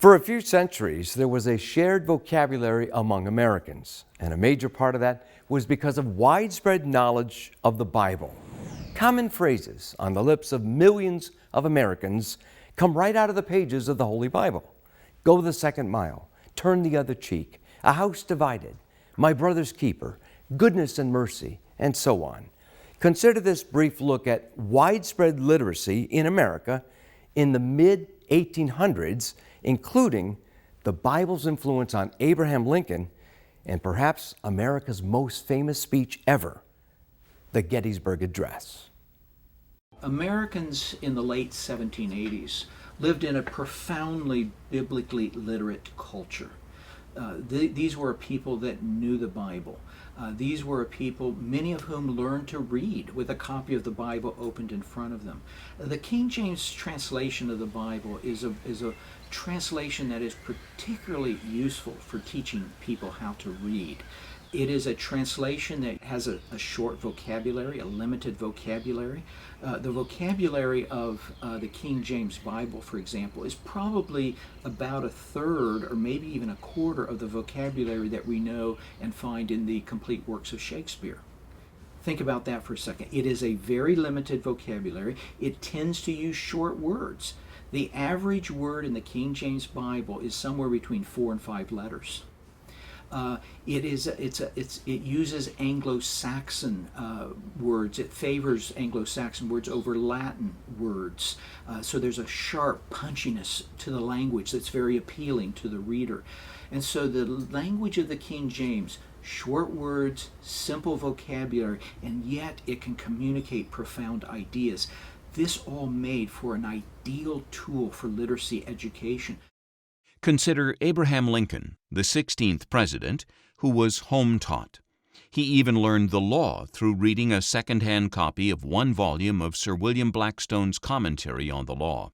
For a few centuries, there was a shared vocabulary among Americans, and a major part of that was because of widespread knowledge of the Bible. Common phrases on the lips of millions of Americans come right out of the pages of the Holy Bible. Go the second mile, turn the other cheek, a house divided, my brother's keeper, goodness and mercy, and so on. Consider this brief look at widespread literacy in America in the mid-1800s, including the Bible's influence on Abraham Lincoln and perhaps America's most famous speech ever, the Gettysburg Address. Americans in the late 1780s lived in a profoundly biblically literate culture. These were people that knew the Bible. These were people, many of whom learned to read with a copy of the Bible opened in front of them. The King James translation of the Bible is a translation that is particularly useful for teaching people how to read. It is a translation that has a short vocabulary, a limited vocabulary. The vocabulary of the King James Bible, for example, is probably about a third or maybe even a quarter of the vocabulary that we know and find in the complete works of Shakespeare. Think about that for a second. It is a very limited vocabulary. It tends to use short words. The average word in the King James Bible is somewhere between 4 and 5 letters. It uses Anglo-Saxon words. It favors Anglo-Saxon words over Latin words. So there's a sharp punchiness to the language that's very appealing to the reader. And so the language of the King James, short words, simple vocabulary, and yet it can communicate profound ideas. This all made for an ideal tool for literacy education. Consider Abraham Lincoln, the 16th president, who was home-taught. He even learned the law through reading a second-hand copy of one volume of Sir William Blackstone's commentary on the law.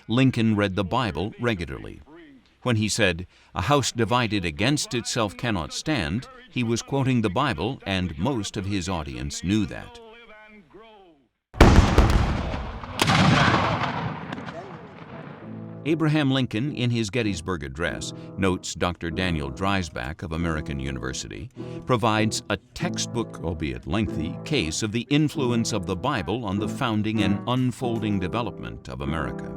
Lincoln read the Bible regularly. When he said, "A house divided against itself cannot stand," he was quoting the Bible, and most of his audience knew that. Abraham Lincoln, in his Gettysburg Address, notes Dr. Daniel Dreisbach of American University, provides a textbook, albeit lengthy, case of the influence of the Bible on the founding and unfolding development of America.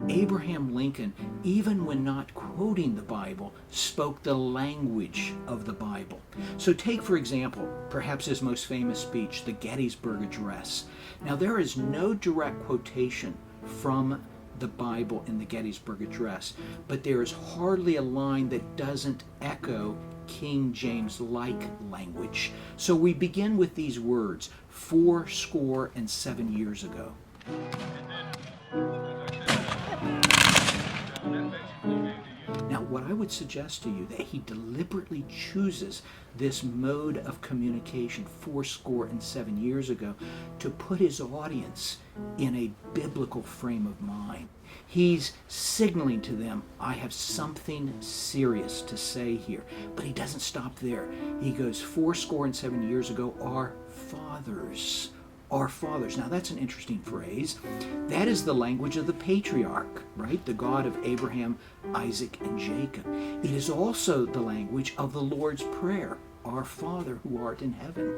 Abraham Lincoln, even when not quoting the Bible, spoke the language of the Bible. So take, for example, perhaps his most famous speech, the Gettysburg Address. Now, there is no direct quotation from the Bible in the Gettysburg Address, but there is hardly a line that doesn't echo King James-like language. So we begin with these words, 407 years ago. Now, what I would suggest to you that he deliberately chooses this mode of communication 407 years ago to put his audience in a biblical frame of mind. He's signaling to them, I have something serious to say here. But he doesn't stop there. He goes 407 years ago, our fathers. Our fathers. Now that's an interesting phrase. That is the language of the patriarch, right? The God of Abraham, Isaac, and Jacob. It is also the language of the Lord's Prayer, our Father who art in heaven.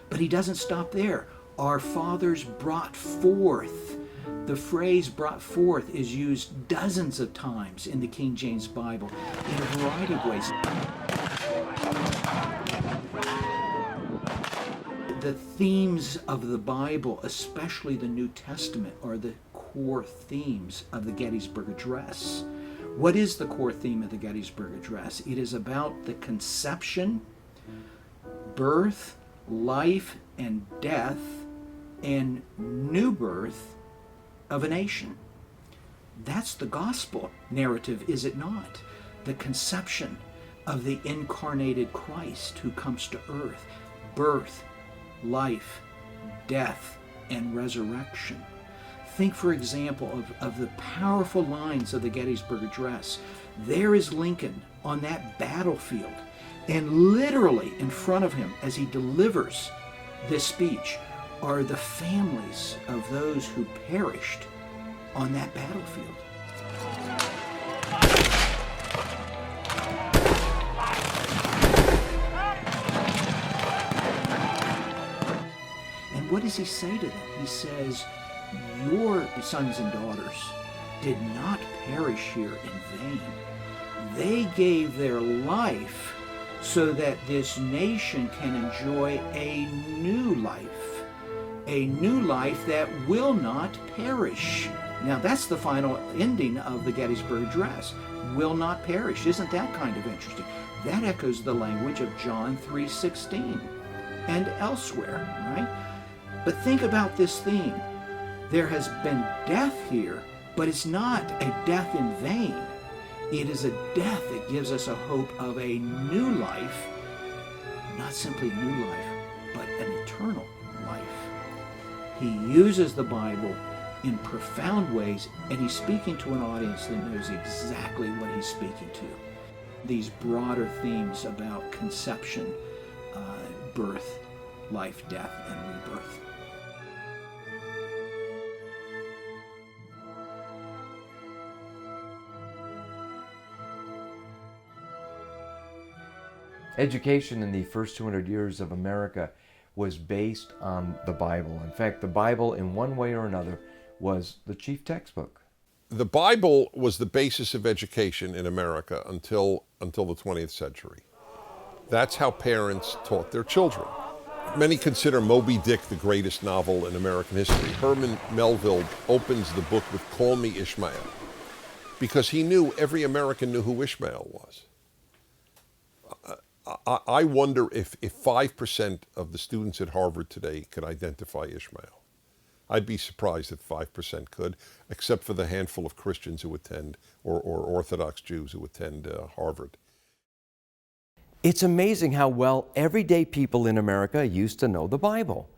But he doesn't stop there. Our fathers brought forth. The phrase brought forth is used dozens of times in the King James Bible in a variety of ways. The themes of the Bible, especially the New Testament, are the core themes of the Gettysburg Address. What is the core theme of the Gettysburg Address? It is about the conception, birth, life, and death, and new birth of a nation. That's the gospel narrative, is it not? The conception of the incarnated Christ who comes to earth, birth, life, death, and resurrection. Think, for example, of the powerful lines of the Gettysburg Address. There is Lincoln on that battlefield, and literally in front of him as he delivers this speech are the families of those who perished on that battlefield. does he say to them? He says, your sons and daughters did not perish here in vain. They gave their life so that this nation can enjoy a new life that will not perish. Now that's the final ending of the Gettysburg Address. Will not perish. Isn't that kind of interesting? That echoes the language of John 3:16 and elsewhere, right? But think about this theme. There has been death here, but it's not a death in vain. It is a death that gives us a hope of a new life, not simply new life, but an eternal life. He uses the Bible in profound ways, and he's speaking to an audience that knows exactly what he's speaking to. These broader themes about conception, birth, life, death, and rebirth. Education in the first 200 years of America was based on the Bible. In fact, the Bible, in one way or another, was the chief textbook. The Bible was the basis of education in America until the 20th century. That's how parents taught their children. Many consider Moby Dick the greatest novel in American history. Herman Melville opens the book with "Call me Ishmael," because he knew every American knew who Ishmael was. I wonder if 5% of the students at Harvard today could identify Ishmael. I'd be surprised if 5% could, except for the handful of Christians who attend, or Orthodox Jews who attend Harvard. It's amazing how well everyday people in America used to know the Bible.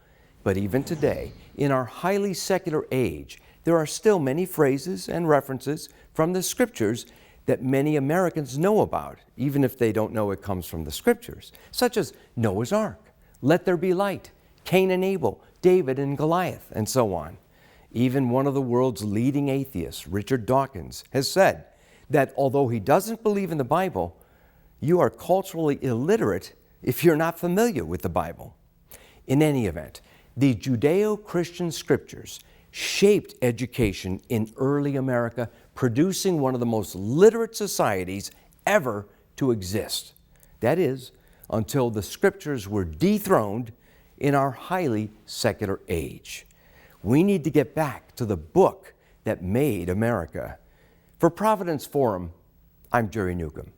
But even today, in our highly secular age, there are still many phrases and references from the Scriptures that many Americans know about, even if they don't know it comes from the Scriptures, such as Noah's Ark, let there be light, Cain and Abel, David and Goliath, and so on. Even one of the world's leading atheists, Richard Dawkins, has said that although he doesn't believe in the Bible, you are culturally illiterate if you're not familiar with the Bible. In any event, the Judeo-Christian Scriptures shaped education in early America, producing one of the most literate societies ever to exist. That is, until the Scriptures were dethroned in our highly secular age. We need to get back to the book that made America. For Providence Forum, I'm Jerry Newcombe.